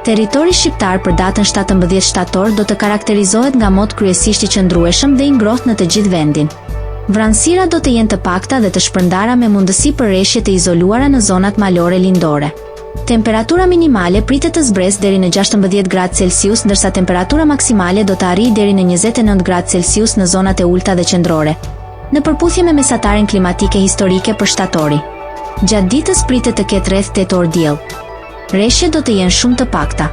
Territori shqiptar për datën 17 shtator do të karakterizohet nga mod kryesisht i qëndrueshëm dhe i ngrohtë në të gjithë vendin. Vranësira do të jenë të pakta dhe të shpërndara me mundësi për rreshje të izoluara në zonat malore lindore. Temperatura minimale pritet të zbresë deri në 16 gradë Celsius, ndërsa temperatura maksimale do të arrijë deri në 29 gradë Celsius në zonat e ulta dhe qendrore, në përputhje me mesatarin klimatike historike për shtatori. Gjatë ditës pritet të ketë rreth 8 orë diell. Rreshjet do të jenë shumë të pakta.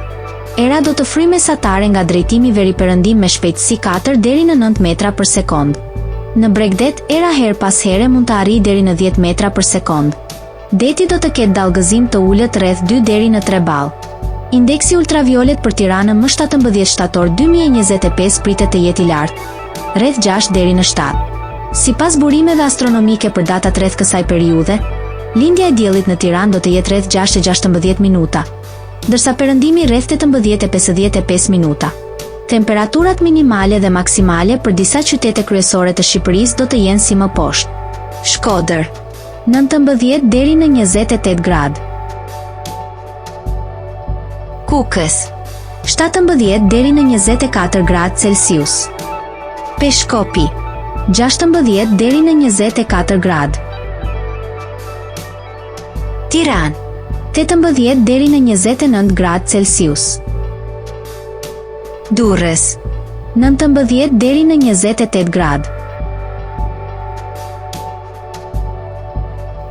Era do të fryjë mesatare nga drejtimi veriperëndim me shpejtësi 4 deri në 9 metra për sekond. Në Bregdet, era her pas here mund të arrijë deri në 10 metra për sekond. Deti do të ketë dallgëzim të ulët rreth 2 deri në 3 ball. Indeksi ultraviolet për Tiranën më 17 shtator 2025 pritet të jetë i lartë, rreth 6 deri në 7. Sipas burimeve astronomike për datat rreth kësaj periudhe, lindja e diellit në Tiranë do të jetë rreth 6:16 minuta, ndërsa perëndimi rreth 18:55 minuta. Temperaturat minimale dhe maksimale për disa qytete kryesore të Shqipërisë do të jenë si më poshtë. Shkodër 19 deri në 28 gradë. Kukës 17 deri në 24 gradë Celsius. Peshkopi 16 deri në 24 gradë. Tiranë 18 deri në 29 gradë Celsius. Durrës 19 deri në 28 gradë.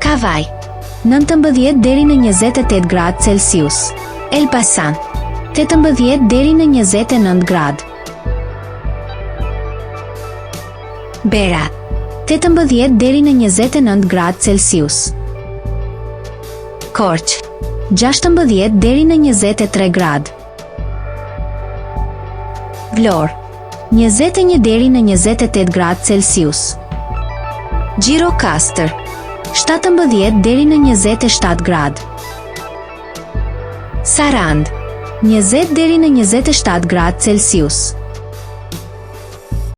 Kavaj 19 deri në 28 gradë Celsius. Elbasan 18 deri në 29 gradë. Berat 18 deri në 29 gradë Celsius. Korç 16 deri në 23 gradë. Vlorë 21 deri në 28 gradë Celsius. Gjirokastër 17 deri në 27 gradë. Sarandë 20 deri në 27 gradë Celsius.